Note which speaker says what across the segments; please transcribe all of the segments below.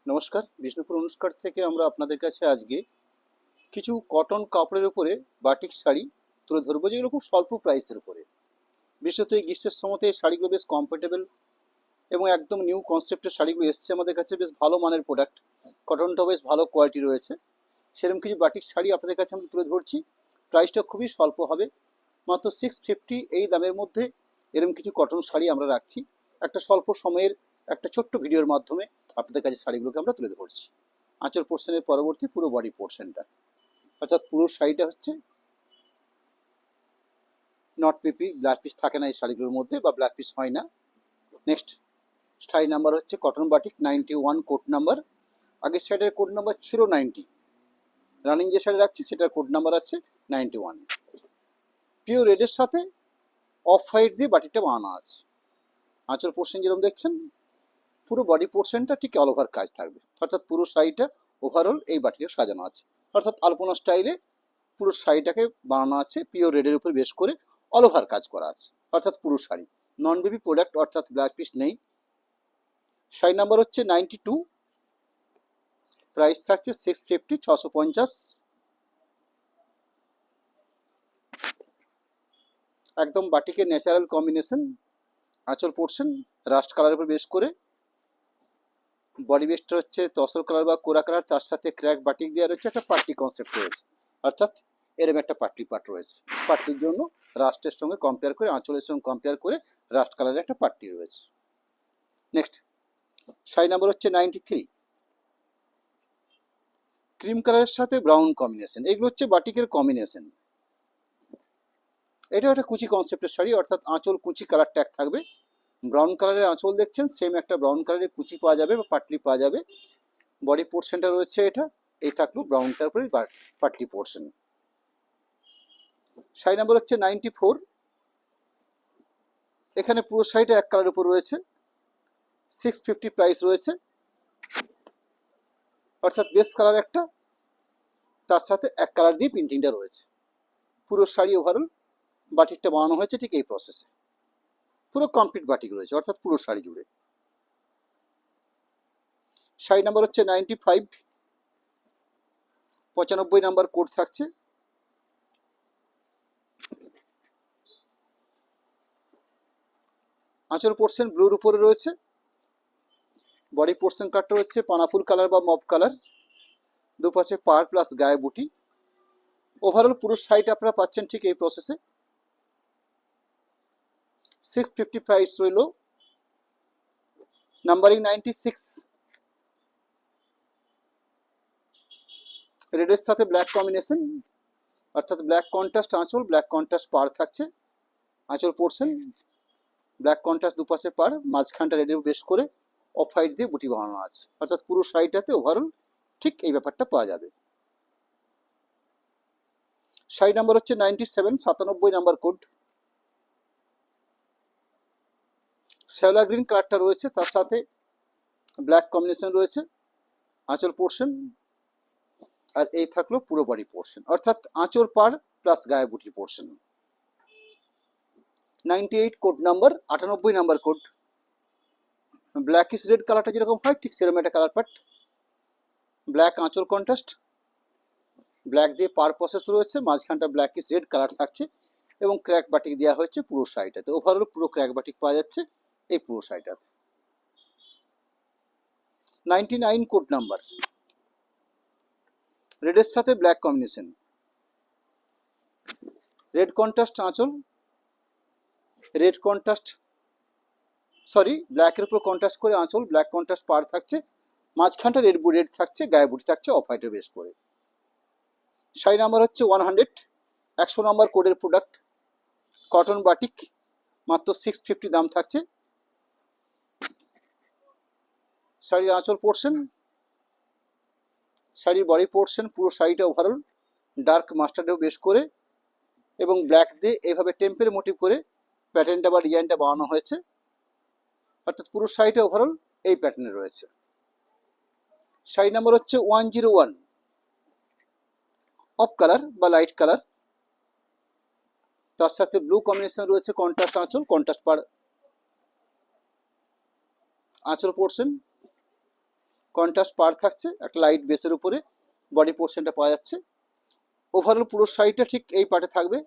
Speaker 1: নমস্কার, বিষ্ণুপুর অনুষ্কার থেকে আমরা আপনাদের কাছে আজকে কিছু কটন কাপড়ের উপরে বাটিক শাড়ি তুলে ধরবো, যেগুলো খুব স্বল্প প্রাইসের উপরে। বিশেষত এই গ্রীষ্মের সময়তে এই শাড়িগুলো বেশ কমফোর্টেবল এবং একদম নিউ কনসেপ্টের শাড়িগুলো এসছে আমাদের কাছে। বেশ ভালো মানের প্রোডাক্ট, কটনটাও বেশ ভালো কোয়ালিটি রয়েছে। সেরকম কিছু বাটিক শাড়ি আপনাদের কাছে আমরা তুলে ধরছি। প্রাইসটা খুবই স্বল্প হবে, মাত্র 650 এই দামের মধ্যে এরকম কিছু কটন শাড়ি আমরা রাখছি। একটা স্বল্প সময়ের একটা ছোট্ট ভিডিওর মাধ্যমে আপনাদের কাছে শাড়িগুলোকে আমরা তুলে ধরছি। আঁচল পোর্শনের পরবর্তী পুরো বডি পোর্শনটা, অর্থাৎ পুরো শাড়িটা হচ্ছে নট পিপি, ব্ল্যাক পিস থাকে না এই শাড়িগুলোর মধ্যে, বা ব্ল্যাক পিস হয় না। নেক্সট শাড়ি নাম্বার হচ্ছে কটন বাটিক 91 কোড নাম্বার। আগের শাড়িটার কোড নাম্বার ছিল 90, রানিং যে শাড়ি রাখছি সেটার কোড নাম্বার আছে 91। পিওর রেডের সাথে অফ হোয়াইট দিয়ে বাটিকটা বানানো আছে। আঁচল পোর্শন যেরকম দেখছেন, পুরো বডি পোর্শনটা ঠিক অল ওভার কাজ থাকবে, অর্থাৎ পুরো শাড়িটা ওভারঅল এই বাটিটা সাজানো আছে, অর্থাৎ আলপনা স্টাইলে পুরো শাড়িটাকে বানানো আছে। পিওর রেডের উপর বেশ করে অল ওভার কাজ করা আছে, অর্থাৎ পুরো শাড়ি নন বেবি প্রোডাক্ট, অর্থাৎ ব্ল্যাক পিস নেই। শাড়ি নাম্বার হচ্ছে 92, প্রাইস থাকছে 650, 650। একদম বাটিকের ন্যাচারাল কম্বিনেশন। আঁচল পোর্শন রাস্ট কালারের উপর বেশ করে, বডি বেসটা হচ্ছে তসর কালার বা কোরা কালার, তার সাথে ক্র্যাক বাটিক দেওয়া রয়েছে, একটা পার্টি কনসেপ্ট রয়েছে, অর্থাৎ এরকম একটা পার্টি পার্ট রয়েছে। পার্টির জন্য রাস্টের সঙ্গে কম্পেয়ার করে, আঁচলের সঙ্গে কম্পেয়ার করে রাস্ট কালারের একটা পার্টি রয়েছে। নেক্সট শাড়ি নাম্বার হচ্ছে 93, ক্রিম কালারের সাথে ব্রাউন কম্বিনেশন। এগুলো হচ্ছে বাটিকের কম্বিনেশন। এটা একটা কুচি কনসেপ্টের শাড়ি, অর্থাৎ আঁচল কুচি কালার ট্যাগ থাকবে। ব্রাউন কালারের আঁচল দেখছেন, সেম একটা ব্রাউন কালারের কুচি পাওয়া যাবে বা পাটলি পাওয়া যাবে। বডি পোর্শনটা রয়েছে এটা, এই থাকলো ব্রাউনটার উপরে পাটলি পোর্শন। শাড়ি নাম্বার হচ্ছে 94, এখানে পুরো শাড়িটা এক কালার উপর রয়েছে, 650 প্রাইস রয়েছে, অর্থাৎ বেস কালার একটা, তার সাথে এক কালার দিয়ে প্রিন্টিংটা রয়েছে। পুরো শাড়ি ওভারঅল বাটিকটা বানানো হয়েছে ঠিক এই প্রসেসে, পুরো কমপ্লিট বাটিক রয়েছে, অর্থাৎ পুরো শাড়ি জুড়ে। শাড়ি নাম্বার হচ্ছে 95, 95 নাম্বার কোড থাকছে। আঁচল পোর্শন ব্লুর উপরে রয়েছে, বডি পোর্শন কাটটা হচ্ছে পানাফুল কালার বা মব কালার, দুপাশে পার প্লাস গায়ে বুটি। ওভারঅল পুরো শাড়িটা আপনারা পাচ্ছেন ঠিক এই প্রসেসে। 650 প্রাইস রইল। নাম্বারিং 96, রেডের সাথে ব্ল্যাক কম্বিনেশন, অর্থাৎ ব্ল্যাক কন্ট্রাস্ট আঁচল, ব্ল্যাক কন্ট্রাস্ট পার থাকছে। আঁচল পোর্শন ব্ল্যাক কন্ট্রাস্ট, দুপাশে পার, মাঝখানটা রেডের বেশ করে অফ হোয়াইট দিয়ে বুটি বানানো আছে, অর্থাৎ পুরো শাড়িটাতে ওভারঅল ঠিক এই ব্যাপারটা পাওয়া যাবে। শাড়ি নাম্বার হচ্ছে 97, 97 নাম্বার কোড। শ্যাওলা গ্রিন কালারটা রয়েছে, তার সাথে ব্ল্যাক কম্বিনেশন রয়েছে। আঁচল পোর্শন আর এই থাকলো পুরো বডি পোর্শন, অর্থাৎ আঁচল পার প্লাস গায়ে বুটি portion. 98 code number, 98 number code. Blackish red কালারটা যেরকম হয় ঠিক সেরকম একটা কালার পাট। ব্ল্যাক আঁচল কন্ট্রাস্ট, ব্ল্যাক দিয়ে পার প্রসেস রয়েছে, মাঝখানটা ব্ল্যাকিশ রেড কালার থাকছে এবং ক্র্যাক বাটিক দেওয়া হয়েছে পুরো শাড়িটাতে। ওভারঅল পুরো ক্র্যাক বাটিক পাওয়া যাচ্ছে এই পুরো শাড়িটাতে। 99 কোড নাম্বার, রেডের সাথে ব্ল্যাক কম্বিনেশন, রেড কন্ট্রাস্ট আঁচল, রেড কন্ট্রাস্ট সরি ব্ল্যাকের উপর কন্ট্রাস্ট করে আঁচল, ব্ল্যাক কন্ট্রাস্ট পার থাকছে, মাঝখানটা রেড থাকছে, গায়ে বুটি থাকছে অফ হোয়াইটের বেশ করে। শাড়ি নাম্বার হচ্ছে 100, 100 নাম্বার কোডের প্রোডাক্ট, কটন বাটিক, মাত্র 650 দাম থাকছে। শাড়ির আঁচল পোর্শন, শাড়ির বডি পোর্শন, পুরো শাড়িটা ওভারঅল ডার্ক মাস্টার্ডেও বেশ করে এবং ব্ল্যাক দিয়ে এইভাবে টেম্পেল মোটিভ করে প্যাটার্নটা বা ডিজাইনটা বানানো হয়েছে, অর্থাৎ পুরো শাড়িটা ওভারঅল এই প্যাটার্নে রয়েছে। শাড়ি নাম্বার হচ্ছে 101, অফ কালার বা লাইট কালার, তার সাথে ব্লু কম্বিনেশন রয়েছে, কন্ট্রাস্ট আঁচল, কন্ট্রাস্ট পার আঁচল পোর্শন, কন্ট্রাস্ট পার থাকছে, একটা লাইট বেসের উপরে বডি পোর্শনটা পাওয়া যাচ্ছে। ওভারঅল পুরো শাড়িটা ঠিক এই পার্টে থাকবে,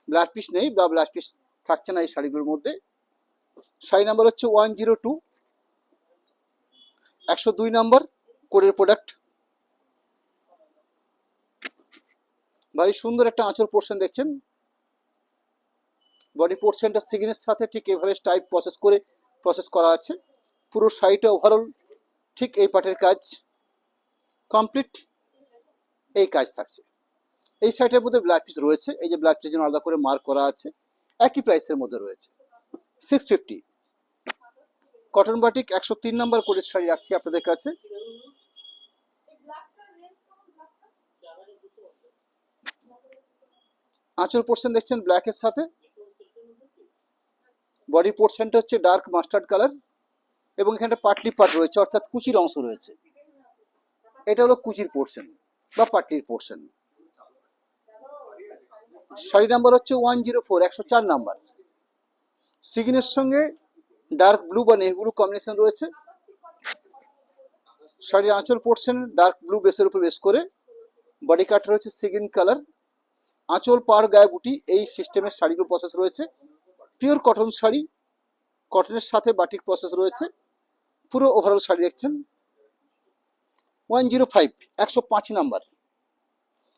Speaker 1: ব্লাউজ পিস নেই বা ব্লাউজ পিস থাকছে না এই শাড়িগুলোর মধ্যে। শাড়ি নাম্বার হচ্ছে 102, 102 নাম্বার কোডের প্রোডাক্ট। ভারী সুন্দর একটা আঁচল পোর্শন দেখছেন, বডি পোর্শনটা সিগনের সাথে ঠিক এইভাবে টাইপ প্রসেস করা আছে। পুরো শাড়িটা ওভারঅল ঠিক এই পার্টের কাজ কমপ্লিট, এই কাজ থাকছে। এই শাড়িটার মধ্যে ব্লাউজ পিস রয়েছে, এই যে ব্লাউজ পিসের জন্য আলাদা করে মার্ক করা আছে, একই প্রাইসের মধ্যে রয়েছে 650। কটন বাটিক 103 নাম্বার কোডের শাড়ি রাখছি আপনাদের কাছে। আঁচল পোর্শন দেখছেন ব্ল্যাকের সাথে, বডি পোর্শনটা হচ্ছে ডার্ক মাস্টার্ড কালার এবং এখানে পাটলি পাট রয়েছে অর্থাৎ কুচির অংশ রয়েছে। এটা হলো কুচির পোর্শন বা পাটলির পোর্শন। শাড়ি নাম্বার হচ্ছে 104, 104 নাম্বার। সিগনের সঙ্গে ডার্ক ব্লু বা নেভি ব্লু কম্বিনেশন রয়েছে। শাড়ির আঁচল পোর্শন ডার্ক ব্লু বেসের উপর বেস করে, বডি কাট রয়েছে সিগিন কালার, আঁচল পার গায়ে বুটি, এই সিস্টেমের শাড়িগুলো প্রসেস রয়েছে। পিওর কটন শাড়ি, কটনের সাথে বাটিক প্রসেস রয়েছে। পুরো ওভারঅল শাড়ি দেখছেন 105, 105 নাম্বার।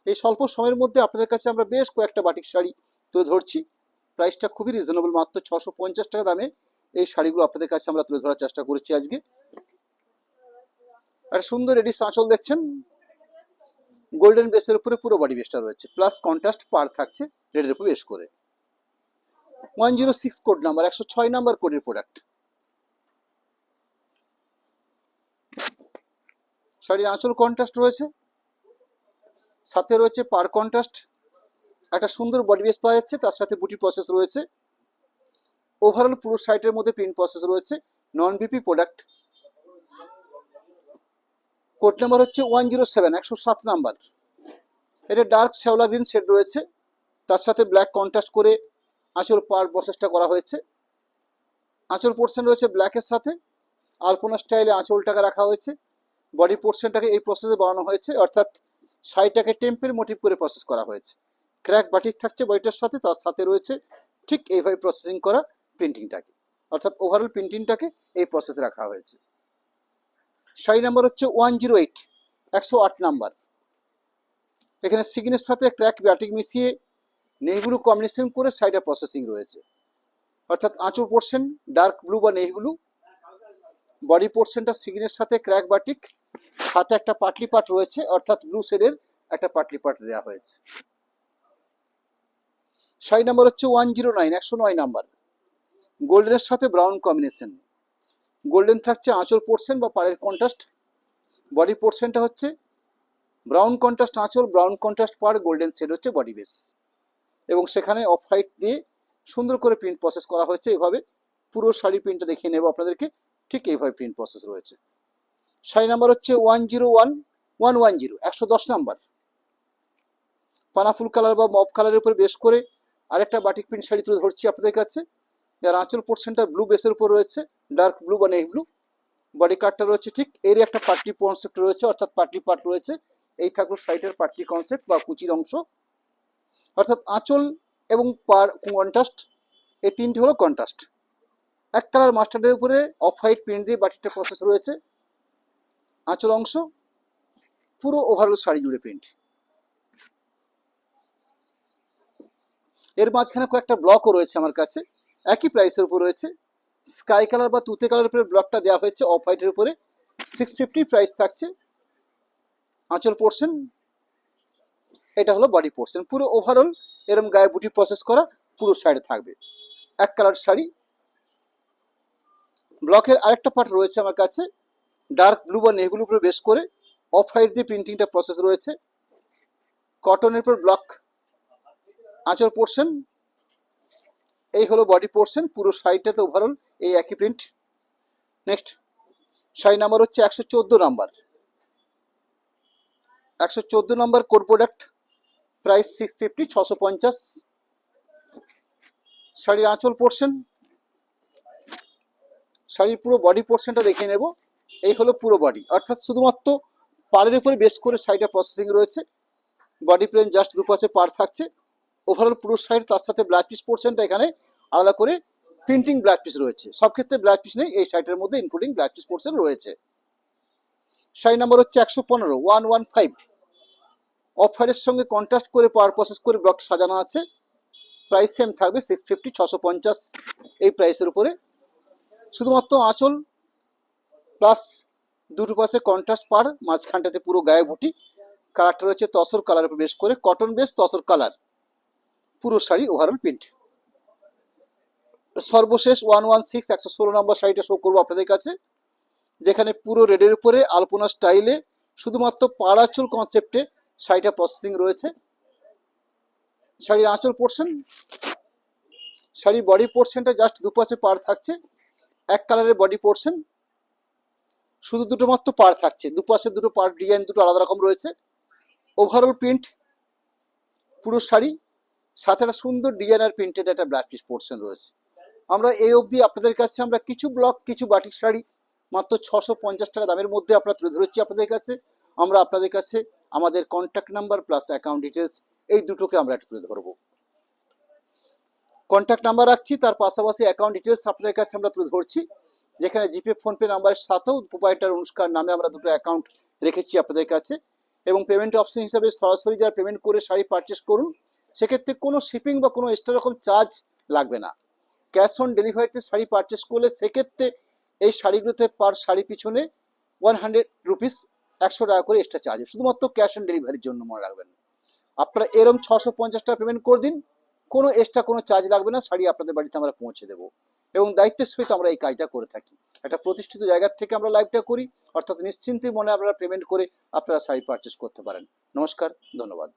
Speaker 1: এই স্বল্প সময়ের মধ্যে আপনাদের কাছে আমরা বেশ কয়েকটা বাটিক শাড়ি তুলে ধরছি। প্রাইসটা খুবই রিজনেবল, মাত্র 650 টাকা দামে এই শাড়িগুলো আপনাদের কাছে আমরা তুলে ধরার চেষ্টা করেছি আজকে। আর সুন্দর রেডি আঁচল দেখছেন, গোল্ডেন বেসের উপরে পুরো বডি বেসটা রয়েছে, প্লাস কন্ট্রাস্ট পার থাকছে রেডের উপর বেস করে। 106 কোড নাম্বার, 106 নাম্বার কোডের প্রোডাক্ট। শাড়ির আঁচল কন্ট্রাস্ট রয়েছে, সাথে রয়েছে পার কন্ট্রাস্ট, একটা সুন্দর বডি বেস পাওয়া যাচ্ছে, তার সাথে বুটি প্রসেস রয়েছে। ওভারঅল পুরো শাড়িটার মধ্যে প্রিন্ট প্রসেস রয়েছে, নন বিপি প্রোডাক্ট। কোড নাম্বার হচ্ছে 107, 107 নাম্বার। এটা ডার্ক শ্যাওলা গ্রিন শেড রয়েছে, তার সাথে ব্ল্যাক কন্ট্রাস্ট করে আঁচল পার প্রসেসটা করা হয়েছে। আঁচল পোর্শন রয়েছে ব্ল্যাকের সাথে, আলপনা স্টাইলে আঁচলটাকে রাখা হয়েছে, বডি পোর্শনটাকে এই প্রসেসে বানানো হয়েছে, অর্থাৎ শাড়িটাকে টেম্পেল মোটিভ করে প্রসেস করা হয়েছে। ক্র্যাক বাটিক থাকছে বডিটার সাথে, তার সাথে রয়েছে ঠিক এইভাবে প্রসেসিং করা প্রিন্টিংটাকে, অর্থাৎ ওভারঅল প্রিন্টিংটাকে এই প্রসেসে রাখা হয়েছে। শাড়ি নাম্বার হচ্ছে 108, 108 নাম্বার। এখানে সিগনের সাথে ক্র্যাক বাটিক মিশিয়ে নেভি ব্লু কম্বিনেশন করে শাড়িটা প্রসেসিং রয়েছে, অর্থাৎ আঁচল পোর্শন ডার্ক ব্লু বা নেভি ব্লু, বডি পোর্শনটা সিগনের সাথে ক্র্যাক বাটিক, সাথে একটা পাটলি পাট রয়েছে অর্থাৎ ব্লু শেডের একটা পাটলি পাট দেওয়া হয়েছে। শাড়ি নাম্বার হচ্ছে 109, 109 নাম্বার। গোল্ডেনের সাথে ব্রাউন কম্বিনেশন, গোল্ডেন থাকছে আঁচল পোর্শন বা পাড়ের কন্ট্রাস্ট, বডি পোর্শনটা হচ্ছে ব্রাউন কন্ট্রাস্ট আঁচল, ব্রাউন কন্ট্রাস্ট পাড়, গোল্ডেন শেড হচ্ছে বডি বেস, এবং সেখানে অফ হোয়াইট দিয়ে সুন্দর করে প্রিন্ট প্রসেস করা হয়েছে। এভাবে পুরো শাড়ি প্রিন্টটা দেখিয়ে নেব আপনাদেরকে, ঠিক এইভাবে প্রিন্ট প্রসেস রয়েছে। শাড়ি নাম্বার হচ্ছে 101, 110, 110 নাম্বার। পানাফুল কালার বা মব কালারের উপরে বেশ করে আরেকটা বাটিক প্রিন্ট শাড়ি তুলে ধরছি আপনাদের কাছে, যার আঁচল পোর্শনটা ব্লু বেসের উপর রয়েছে, ডার্ক ব্লু বা নেভি ব্লু, বডি কাটটা রয়েছে ঠিক এরই একটা পাটলি কনসেপ্ট রয়েছে, অর্থাৎ পাটলি পাট রয়েছে। এই থাকলো শাড়িটার পাটলি কনসেপ্ট বা কুচির অংশ, অর্থাৎ আঁচল এবং পার কন্ট্রাস্ট, এই তিনটি হলো কন্ট্রাস্ট। এক কালার মাস্টার্ডের উপরে অফ হোয়াইট প্রিন্ট দিয়ে বাটিকটা প্রসেস রয়েছে, আঁচল অংশ পুরো ওভারঅল শাড়ি জুড়ে প্রিন্ট। এর মাঝখানে কয়েকটা ব্লকও রয়েছে আমার কাছে, একই প্রাইসের উপর রয়েছে। স্কাই কালার বা তুতে কালারের উপরে ব্লকটা দেওয়া হয়েছে অফ হোয়াইটের উপরে, 650 প্রাইস থাকছে। আঁচল পোর্শন, এটা হলো বডি পোর্শন। পুরো ওভারঅল এরম গায়ে বুটি প্রসেস করা পুরো শাড়ি থাকবে, এক কালার শাড়ি। ব্লকের আরেকটা পার্ট রয়েছে আমার কাছে, ডার্ক ব্লু বা নেভি ব্লু উপরে বেশ করে অফ হোয়াইট দিয়ে প্রিন্টিংটা প্রসেস রয়েছে। কটনের উপর ব্লক, আঁচল পোর্শন, এই হলো বডি পোর্শন। পুরো শাড়িটাতে ওভারঅল এই একই প্রিন্ট। নেক্সট শাড়ি নাম্বার হচ্ছে 114 number, 114 number code product, price 650, 650। শাড়ির আঁচল পোর্শন, শাড়ির পুরো বডি পোর্শনটা দেখিয়ে নেব। এই হলো পুরো বডি, অর্থাৎ শুধুমাত্র পাড়ের উপরে বেস করে শাড়িটা প্রসেসিং রয়েছে। বডি প্লেন জাস্ট দুপাশে পাড় থাকছে। ওভারঅল পুরো শাড়ি, তার সাথে ব্লাউজ পিস পোর্শনটা এখানে আলাদা করে প্রিন্টিং ব্লাউজ পিস রয়েছে। সব ক্ষেত্রে ব্লাউজ পিস নেই, এই শাড়িটার মধ্যে ইনক্লুডিং ব্লাউজ পিস পোর্শন রয়েছে। শাড়ি নাম্বার হচ্ছে 115 115। অফ হোয়াইটের সঙ্গে কন্ট্রাস্ট করে পাওয়ার প্রসেস করে ব্লকটা সাজানো আছে। প্রাইস সেম থাকবে 650 650 এই প্রাইসের উপরে। শুধুমাত্র আঁচল প্লাস দুটো পাশে কন্ট্রাস্ট পার, মাঝখানটাতে পুরো গায়ে বুটি। কালারটা রয়েছে তসর কালারের উপর বেশ করে, কটন বেস তসর কালার। পুরো শাড়ি ওভারঅল প্রিন্ট। সর্বশেষ 116 116 নম্বর শাড়িটা শো করবো আপনাদের কাছে, যেখানে পুরো রেডের উপরে আলপনা স্টাইলে শুধুমাত্র পাড়াচল কনসেপ্টে শাড়িটা প্রসেসিং রয়েছে। শাড়ির আঁচল পোর্শন, শাড়ির বডি পোর্শনটা জাস্ট দুপাশে পাড় থাকছে। এক কালারের বডি পোর্শন, শুধু দুটো মাত্র পাড় থাকছে, দুপাশে দুটো পাড় ডিজাইন দুটো আলাদা রকম রয়েছে। ওভারঅল প্রিন্ট পুরো শাড়ি, সাথে একটা সুন্দর ডিজাইনার প্রিন্টেড একটা ব্লাউজ পিস পোর্শন রয়েছে। আমরা এই অবধি আপনাদের কাছে আমরা কিছু ব্লক কিছু বাটিক শাড়ি মাত্র 650 টাকা দামের মধ্যে আমরা তুলে ধরেছি আপনাদের কাছে। আমরা আপনাদের কাছে আমাদের contact number plus account details এই দুটোকে আমরা একটু তুলে ধরবো। কন্ট্যাক্ট নাম্বার রাখছি, তার পাশাপাশি অ্যাকাউন্ট ডিটেলস আপনাদের কাছে আমরা তুলে ধরছি, যেখানে জিপে ফোনপে নাম্বারের সাথেও প্রোপাইটার অনুষ্কার নামে আমরা দুটো অ্যাকাউন্ট রেখেছি আপনাদের কাছে। এবং পেমেন্ট অপশন হিসাবে সরাসরি যারা পেমেন্ট করে শাড়ি পারচেস করুন, সেক্ষেত্রে কোনো শিপিং বা কোনো এক্সট্রা রকম চার্জ লাগবে না। ক্যাশ অন ডেলিভারিতে শাড়ি পারচেস করলে সেক্ষেত্রে এই শাড়িগুলোতে পার শাড়ি পিছনে 100 রুপিস 100 টাকা করে এক্সট্রা চার্জ, শুধুমাত্র ক্যাশ অন ডেলিভারির জন্য মনে রাখবেন। আপনারা এরম 650 টাকা পেমেন্ট করে দিন, কোনো এক্সট্রা কোনো চার্জ লাগবে না, শাড়ি আপনাদের বাড়িতে আমরা পৌঁছে দেবো। এবং দায়িত্বের সহিত আমরা এই কাজটা করে থাকি। একটা প্রতিষ্ঠিত জায়গা থেকে আমরা লাইভটা করি, অর্থাৎ নিশ্চিন্তে মনে আপনারা পেমেন্ট করে আপনারা শাড়ি পারচেস করতে পারেন। নমস্কার, ধন্যবাদ।